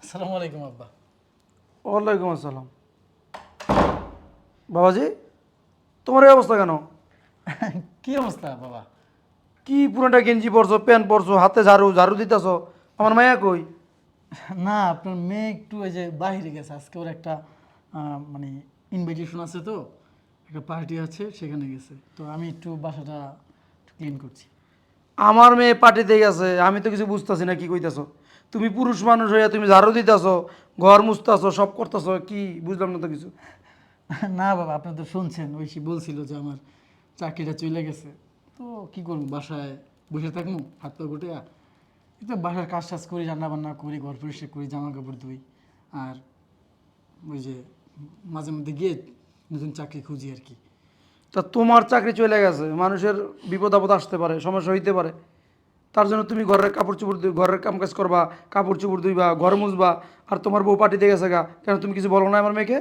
আসসালামু আলাইকুম আব্বা। ওয়ালাইকুম আসসালাম। বাবাজি, তোমার এই অবস্থা কেন? কি অবস্থা বাবা? কি পুরোটা গেঞ্জি পরছো, প্যান্ট পরছো, হাতে ঝাড়ু ঝাড়ু দিতেছো? আমার মায়া কই? না, আপনার মেয়ে একটু ওই যে বাইরে গেছে, আজকে ওর একটা মানে ইনভাইটেশন আছে, তো একটা পার্টি আছে, সেখানে গেছে। তো আমি একটু বাসাটা ক্লিন করছি। আমার মেয়ে পার্টিতে গেছে, আমি তো কিছু বুঝতেছি না কি কইতাছো। তুমি পুরুষ মানুষ হইয়া তুমি ঝাড়ু দিতেছো, ঘর মুছতাছো, সব করতেছো, কি বুঝলাম না তো কিছু। না বাবা, আপনি তো শুনছেন, ওই সে বলছিল যে আমার চাকরিটা চলে গেছে। তো কি করবো, বাসায় বসে থাকবো হাত পা গুটে? একটু বাসার কাজ টাজ করি, রান্না বান্না করি, ঘর পরিষ্কার করি, জামা কাপড় ধুই। আর ওই যে মাঝে মধ্যে গিয়ে নতুন চাকরি খুঁজি আর কি। তা তোমার চাকরি চলে গেছে, মানুষের বিপদ আপদ আসতে পারে, সমস্যা হইতে পারে, তার জন্য তুমি ঘরের কাপড় চোপড় ঘরের কাম কাজ করবা, কাপড় চোপড় ধুইবা, ঘর মুছবা, আর তোমার বউ পার্টিতে গেছে গা, কেন তুমি কিছু বলো না আমার মেয়েকে?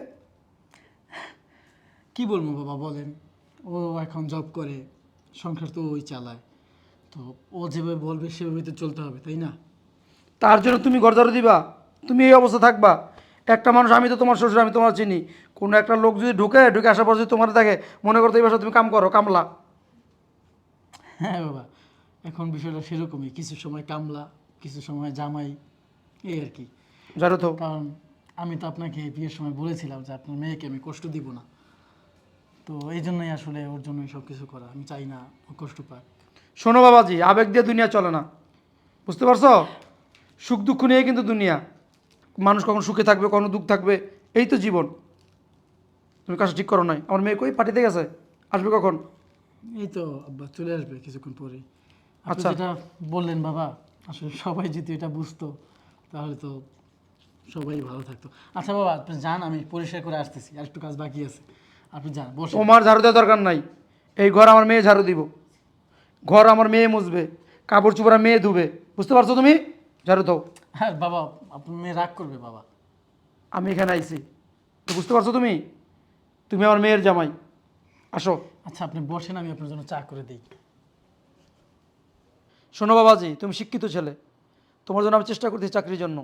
কি বলবো বাবা বলেন, ও এখন জব করে, সংসার তো ওই চালায়। তো ও যেভাবে বলবে সেভাবে তো চলতে হবে, তাই না? তার জন্য তুমি ঘর ঝাড়ু দিবা? তুমি এই অবস্থা থাকবা? একটা মানুষ, আমি তো তোমার শ্বশুর, আমি তোমার চিনি, কোনো একটা লোক যদি ঢুকে ঢুকে আসার পর যদি তোমার দেখে, মনে করতো এই বাসায় তুমি কাম করো, কামলা। হ্যাঁ বাবা, এখন বিষয়টা সেরকমই, কিছু সময় কামলা, কিছু সময় জামাই, এই আর কি। ঝাড়ু তো। কারণ আমি তো আপনাকে বিয়ের সময় বলেছিলাম যে আপনার মেয়েকে আমি কষ্ট দিব না। তো এই জন্যই আসলে ওর জন্যই সব কিছু করা, আমি চাই না ও কষ্ট পাক। শোনো বাবাজি, আবেগ দিয়ে দুনিয়া চলে না, বুঝতে পারছো? সুখ দুঃখ নিয়ে কিন্তু দুনিয়া। মানুষ কখন সুখে থাকবে, কখনো দুঃখ থাকবে, এই তো জীবন। তুমি কাজটা ঠিক করো নাই। আমার মেয়ে কই পার্টিতে গেছে, আসবে কখন? এই তো আব্বা চলে আসবে কিছুক্ষণ পরে। আপনি আচ্ছা। যেটা বললেন বাবা, আসলে সবাই যদি এটা বুঝতো তাহলে তো সবাই ভালো থাকতো। আচ্ছা বাবা, আপনি যান, আমি পরিষ্কার করে আসতেছি, আর একটু কাজ বাকি আছে। আপনি যান, বসে। তোমার ঝাড়ু দেওয়ার দরকার নাই, এই ঘর আমার মেয়ে ঝাড়ু দিব, ঘর আমার মেয়ে মুছবে, কাপড় চোপড় মেয়ে ধুবে, বুঝতে পারছো তুমি? ঝাড়ু দাও। হ্যাঁ বাবা, আপনার মেয়ে রাগ করবে বাবা। আমি এখানে আইছি, তো বুঝতে পারছো তুমি? তুমি আমার মেয়ের জামাই, আসো। আচ্ছা আপনি বসেন, আমি আপনার জন্য চা করে দিই। শোনো বাবাজি, তুমি শিক্ষিত ছেলে, তোমার জন্য আমি চেষ্টা করতেছি চাকরির জন্য।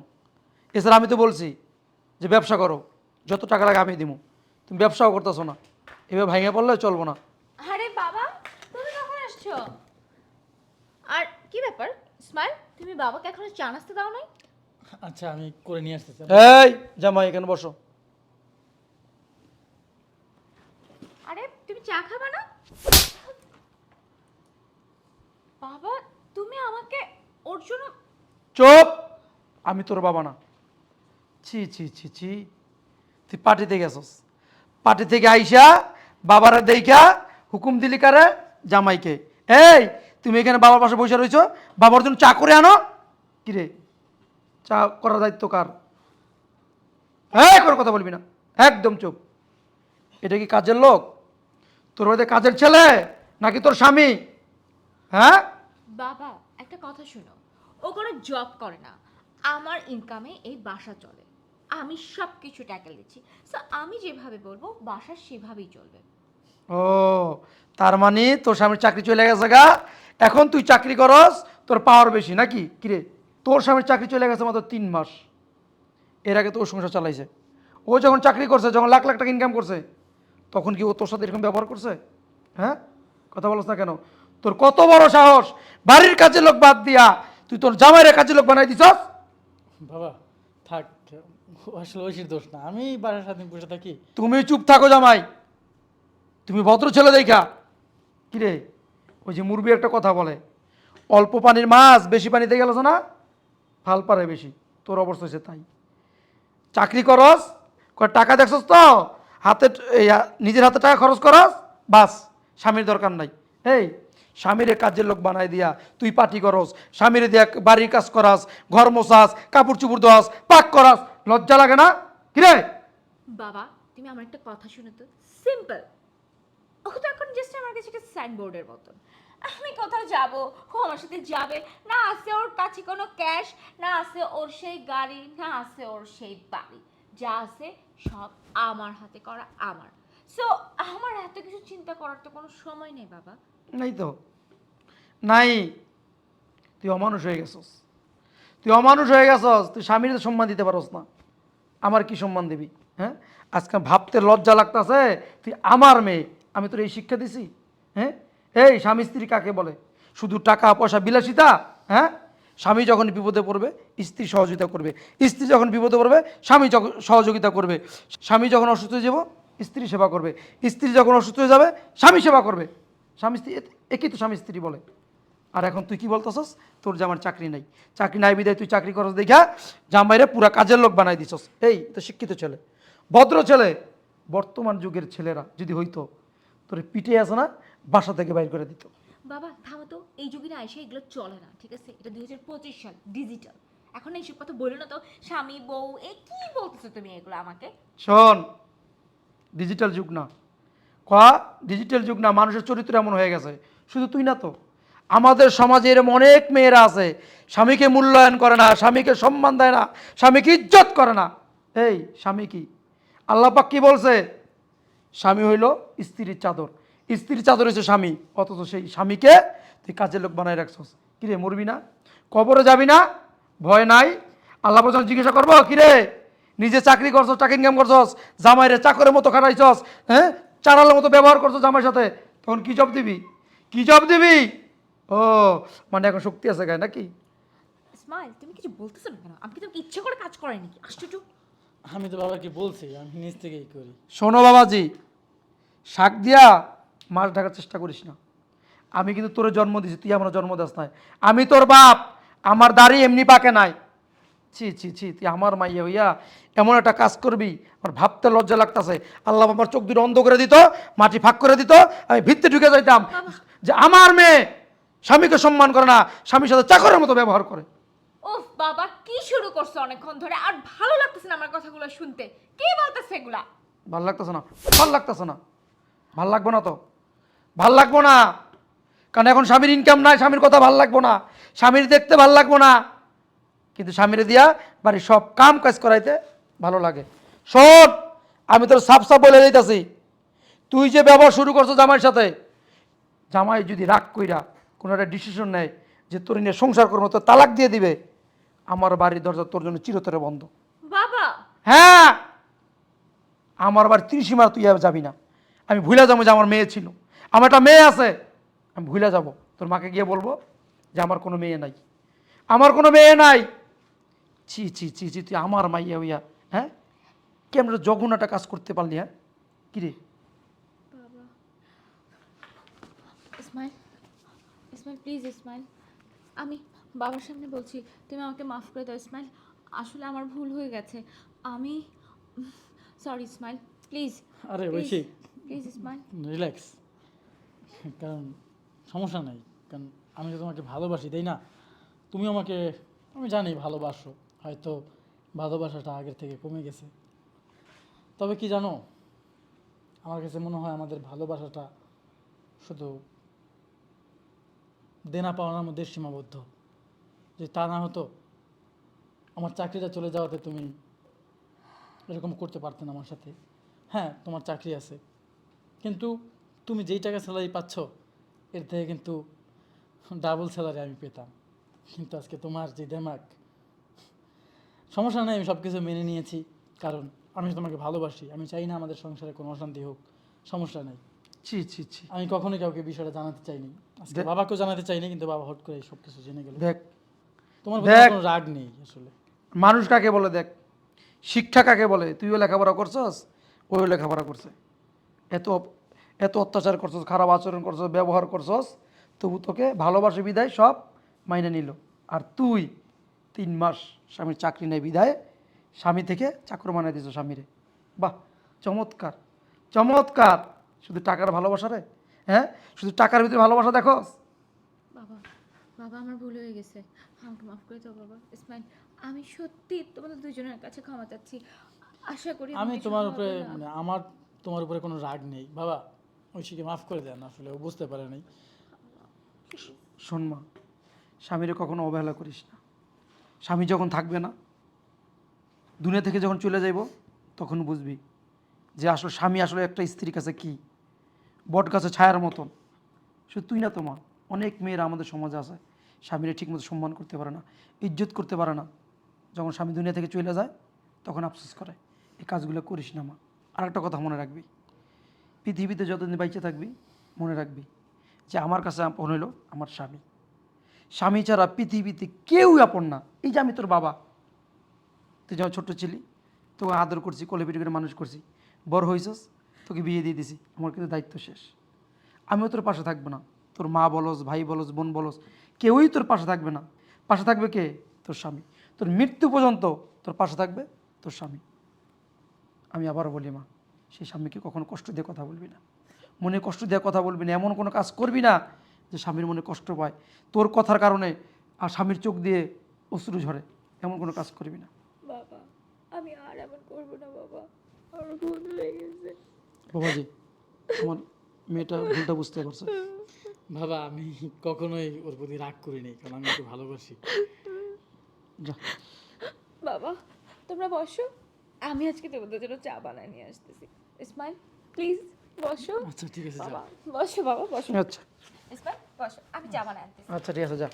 এছাড়া আমি তো বলছি যে ব্যবসা করো, যত টাকা লাগে আমি দিব, তুমি ব্যবসাও করতেছো না, এভাবে ভাঙে পড়লে চলবো না। আরে বাবা, তুমি কখন আসছো? আর কি ব্যাপার স্মাইল, তুমি বাবাকে এখনো চা নাস্তা দাও নাই? আচ্ছা আমি করে নিয়ে আসতেছি। এই জামাই, এখানে বসো। আরে তুমি চা খাবে না? বাবা, তুমি আমাকে ওর জন্য। চুপ! আমি তোর বাবা না। ছি ছি ছি ছি, তুই পার্টিতে গেছস, পার্টি থেকে আইসা বাবারা দেইখা হুকুম দিলি কারে? জামাইকে। এই, তুমি এখানে বাবার পাশে বসে রইছো, বাবার জন্য চা করে আনো। কিরে, চা করার দায়িত্ব কার? হ্যাঁ, কোনো কথা বলবি না, একদম চুপ। এটা কি কাজের লোক? তোর বাড়িতে কাজের ছেলে নাকি তোর স্বামী? হ্যাঁ? বাবা, একটা কথা শোনো, ও কোনো জব করে না, আমার ইনকামে এই বাসা চলে। আমি সব কিছু ট্যাকেল দিচ্ছি, সো আমি যেভাবে বলবো বাসা সেভাবেই চলবে। ও, তার মানে তোর স্বামীর চাকরি চলে গেছে গা, এখন তুই চাকরি করস, তোর পাওয়ার বেশি নাকি? কিরে, তোর স্বামীর চাকরি চলে গেছে মাত্র 3 মাস, এর আগে তো ও সংসার চালাইছে। ও যখন চাকরি করছে, যখন লাখ লাখ টাকা ইনকাম করছে, তখন কি ও তোর সাথে এরকম ব্যবহার করছে? হ্যাঁ, কথা বলছ না কেন? তোর কত বড় সাহস, বাড়ির কাজের লোক বাদ দিয়া তুই তোর জামাইয়ের কাজের লোক বানাই দিছস? বাবা থাক, আসলে ঐশীর দোষ না, আমি বাসার সাথে বসে থাকি। তুমি চুপ থাকো জামাই, তুমি ভদ্র ছেলে দেখা। কিরে, ওই যে মুরবি একটা কথা বলে, অল্প পানির মাছ বেশি পানিতে গেল না, ফাল পারে বেশি। তোর অবস্থা হয়েছে তাই। চাকরি করস, টাকা দেখছস তো, হাতে নিজের হাতে টাকা খরচ করস, বাস, স্বামীর দরকার নাই। এই, স্বামীরে কাজের লোক বানাই দিয়া তুই পার্টি করস, স্বামীরে দিয়া বাড়ির কাজ করাস, ঘর মোছাস, কাপড় চুপড় ধোয়াস, পাক করাস, লজ্জা লাগে না? কিরে? বাবা, তুমি আমার একটা কথা শুনো তো, সিম্পল। ও তো এখন জাস্ট আমার কাছে একটা সাইনবোর্ডের মতন। আমি কোথাও যাব, ও আমার সাথে যাবে না, আছে ওর কাছে কোনো ক্যাশ, না আছে ওর সেই গাড়ি, না আছে ওর সেই বাড়ি, যা আছে সব আমার হাতে করা আমার। সো আমার এত কিছু চিন্তা করার তো কোনো সময় নেই বাবা। নাই তো, নাই। তুই অমানুষ হয়ে গেছস, তুই অমানুষ হয়ে গেছস, তুই স্বামীর সম্মান দিতে পারস না, আমার কি সম্মান দিবি? হ্যাঁ, আজকে ভাবতে লজ্জা লাগতাছে তুই আমার মেয়ে, আমি তোর এই শিক্ষা দিছি? হ্যাঁ, এই স্বামী স্ত্রী কাকে বলে? শুধু টাকা পয়সা বিলাসিতা? হ্যাঁ, স্বামী যখন বিপদে পড়বে স্ত্রী সহযোগিতা করবে, স্ত্রী যখন বিপদে পড়বে স্বামী সহযোগিতা করবে, স্বামী যখন অসুস্থ হয়ে যাব স্ত্রী সেবা করবে, স্ত্রী যখন অসুস্থ হয়ে যাবে স্বামী সেবা করবে। স্বামী স্ত্রী একই তো স্বামী স্ত্রী বলে। আর এখন তুই কি বলতেছস তোর জামার চাকরি নাই, চাকরি নাই বিদায় তুই চাকরি করস দেখা জামাইরে পুরা কাজের লোক বানাই দিছস। এই তো শিক্ষিত ছেলে, ভদ্র ছেলে। বর্তমান যুগের ছেলেরা যদি হইতো তোর পিঠে আছে না বাসা থেকে বাইর করে দিত। বাবা থামো তো, এই যুগে না এসে এগুলো চলে না, ঠিক আছে? এটা 2025 সাল, ডিজিটাল। এখন না এইসব কথা বলো না তো, স্বামী বউ এ কি বলতেছো তুমি এগুলো আমাকে? শোন, ডিজিটাল যুগ না, ডিজিটাল যুগ না, মানুষের চরিত্র এমন হয়ে গেছে। শুধু তুই না তো, আমাদের সমাজে এরকম অনেক মেয়েরা আছে স্বামীকে মূল্যায়ন করে না, স্বামীকে সম্মান দেয় না, স্বামীকে ইজ্জত করে না। এই স্বামী কি? আল্লাহ পাক কি বলছে? স্বামী হইল স্ত্রীর চাদর, স্ত্রীর চাদর হচ্ছে স্বামী। অথচ সেই স্বামীকে তুই কাজের লোক বানায় রাখছস। কিরে মরবি না? কবরে যাবি না? ভয় নাই? আল্লাহ পর্যন্ত জিজ্ঞাসা করবো কিরে নিজে চাকরি করছস, টাকা ইনকাম করছস, জামাইরে চাকরের মতো খাটাইছস, হ্যাঁ, চারালের মতো ব্যবহার করছস জামাইয়ের সাথে, তখন কি জব দিবি? কি জব দিবি? ও মানে এখন শক্তি আছে গায়ে নাকি? ইসমাইল তুমি কিছু বলতেছো না কেন? আমি কি তোমাকে ইচ্ছে করে কাজ করাই নাকি? আশ্চর্য। আমি তো বাবাকে বলছি আমি নিজ থেকেই করি। শোনো বাবাজি, শাক দিয়া মাছ ঢাকার চেষ্টা করিস না। আমি কিন্তু তোর জন্ম দিছি, তুই আমার জন্ম দাস নাই। আমি তোর বাপ, আমার দাড়ি এমনি পাকে নাই। ছি ছি ছি, তুই আমার মাইয়া হইয়া এমন একটা কাজ করবি আমার ভাবতে লজ্জা লাগতাছে। আল্লাহ আমার চোখ দুটো অন্ধ করে দিত, মাটি ফাঁক করে দিত, আমি ভিত্তি ঢুকে যাইতাম যে আমার মেয়ে স্বামীকে সম্মান করে না, স্বামীর সাথে চাকরের মতো ব্যবহার করে। ওফ বাবা, কি শুরু করছো অনেকক্ষণ ধরে? আর ভালো লাগতেছে না আমার কথাগুলো শুনতে। কে বলতেছে এগুলা? ভাল লাগতেছে না, ভাল লাগতেছে না, ভাল লাগবো না তো, ভাল লাগবো না। কারণ এখন স্বামীর ইনকাম নাই, স্বামীর কথা ভাল লাগবো না, স্বামীর দেখতে ভাল লাগবো না, কিন্তু স্বামীরে দিয়া বাড়ির সব কাম কাজ করাইতে ভালো লাগে। শোন, আমি তোর সাফ সাফ বলে দিতেছি, তুই যে ব্যবহার শুরু করছো জামাইয়ের সাথে, জামাই যদি রাগ কইরা কোনো একটা ডিসিশন নেয় যে তোর নিয়ে সংসার করবো, তোর তালাক দিয়ে দিবে, আমার বাড়ির দরজা তোর জন্য চিরতরে বন্ধ। বাবা হ্যাঁ, আমার বাড়ির ত্রিসীমার তুই আর যাবি না। আমি ভুলে যাবো যে আমার মেয়ে ছিল, আমার একটা মেয়ে আছে, আমি ভুলে যাব। তোর মাকে গিয়ে বলবো যে আমার কোনো মেয়ে নাই, আমার কোনো মেয়ে নাই। ছি ছি ছি ছি, তুই আমার মাইয়া হইয়া, হ্যাঁ, কেমন জঘন্য একটা কাজ করতে পারলি? হ্যাঁ, কিরে? বাবা ইসমাইল, ইসমাইল প্লিজ ইসমাইল, আমি বাবার সামনে বলছি, তুমি আমাকে মাফ করে দাও ইসমাইল। আসলে আমার ভুল হয়ে গেছে। আমি সরি ইসমাইল, প্লিজ। আরে ঐশী, প্লিজ ইসমাইল। রিল্যাক্স, কারণ সমস্যা নাই, কারণ আমি তো তোমাকে ভালোবাসি তাই না? তুমি আমাকে, আমি জানি ভালোবাসো, হয়তো ভালোবাসাটা আগের থেকে কমে গেছে। তবে কি জানো, আমার কাছে মনে হয় আমাদের ভালোবাসাটা শুধু দেনা পাওনার মধ্যে সীমাবদ্ধ। যে তা না হতো, আমার চাকরিটা চলে যাওয়াতে তুমি এরকম করতে পারতে না আমার সাথে। হ্যাঁ তোমার চাকরি আছে, কিন্তু তুমি যেই টাকা স্যালারি পাচ্ছ এর থেকে কিন্তু ডাবল স্যালারি আমি পেতাম। কিন্তু আজকে তোমার যে দেমাক, সমস্যা নেই, আমি সব কিছু মেনে নিয়েছি, কারণ আমি তোমাকে ভালোবাসি। আমি চাই না আমাদের সংসারে কোনো অশান্তি হোক, সমস্যা নেই। ছি ছি ছি, আমি কখনোই কাউকে বিষয়টা জানাতে চাইনি, আজকে বাবাকেও জানাতে চাইনি, কিন্তু বাবা হট করে সব কিছু জেনে গেল। দেখ তোমার প্রতি আমার কোনো রাগ নেই আসলে। মানুষ কাকে বলে, দেখ শিক্ষা কাকে বলে। তুইও লেখাপড়া করছস, ওইও লেখাপড়া করছে, এত এত অত্যাচার করছস, খারাপ আচরণ করছস, ব্যবহার করছস, তবু তোকে ভালোবাসে বিদায় সব মাইনে নিল। আর তুই 3 মাস স্বামীর চাকরি নেই বিদায় স্বামী থেকে চাকর বানাই দিছ স্বামীরে। বাহ, চমৎকার চমৎকার। শুধু টাকার ভালোবাসা রে? হ্যাঁ, শুধু টাকার ভিতরে ভালোবাসা দেখোস? বাবা, বাবা আমার ভুল হয়ে গেছে, আমাকে মাফ করে দাও বাবা। ইসমাইল, আমি সত্যি তোমাদের দুজনের কাছে ক্ষমা চাচ্ছি। আশা করি আমি কিছু তোমার হবে উপরে না। মানে আমার তোমার উপরে কোনো রাগ নেই বাবা, ঐশীকে মাফ করে দেন, আসলে ও বুঝতে পারে নাই। শোন মা, স্বামীরে কখনো অবহেলা করিস না। স্বামী যখন থাকবে না, দুনিয়া থেকে যখন চলে যাইব, তখন বুঝবি যে আসলে স্বামী আসলে একটা স্ত্রীর কাছে কি, বট গাছে ছায়ার মতন। শুধু তুই না তো মা, অনেক মেয়েরা আমাদের সমাজে আছে, স্বামীরে ঠিকমতো সম্মান করতে পারে না, ইজ্জত করতে পারে না। যখন স্বামী দুনিয়া থেকে চলে যায় তখন আফসোস করে। এই কাজগুলো করিস না মা। আর একটা কথা মনে রাখবি, পৃথিবীতে যতদিন বাইচে থাকবি মনে রাখবি যে আমার কাছে আপন হইল আমার স্বামী। স্বামী ছাড়া পৃথিবীতে কেউই আপন না। এই যে আমি তোর বাবা, তুই যখন ছোট্ট ছিলি তোকে আদর করছি, কোলে পিঠে করে মানুষ করছি, বড় হয়েছিস, তোকে বিয়ে দিয়ে দিছি, আমার কিন্তু দায়িত্ব শেষ। আমিও তোর পাশে থাকবো না। তোর মা বলস, ভাই বলস, বোন বলস, কেউই তোর পাশে থাকবে না। পাশে থাকবে কে? তোর স্বামী। তোর মৃত্যু পর্যন্ত তোর পাশে থাকবে তোর স্বামী। আমি আবারও বলি মা, সেই স্বামীকে কখনো কষ্ট দিয়ে কথা বলবি না, মনে কষ্ট দিয়ে কথা বলবি না, এমন কোনো কাজ করবি না যে স্বামীর মনে কষ্ট পায় তোর কথার কারণে, আর স্বামীর চোখ দিয়ে অশ্রু ঝরে, এমন কোনো কাজ করবি না। বাবা আমি আর এমন করবো না বাবা, আমার ভুল হয়ে গেছে। বাবাজি, আমার মেয়েটা ভুলটা বুঝতে পারছে। বাবা আমি কখনোই ওর প্রতি রাগ করিনি, কারণ আমি ওকে ভালোবাসি। যা। বাবা তোমরা বসো, আমি আজকে তোমাদের জন্য চা বানায় নিয়ে আসতেছি। ইসমাইল প্লিজ বসো। আচ্ছা ঠিক আছে, বাবা বসো, বাবা বসো। আচ্ছা ইসমাইল বসো, আমি চা বানায় আনতেছি। আচ্ছা ঠিক আছে, যা।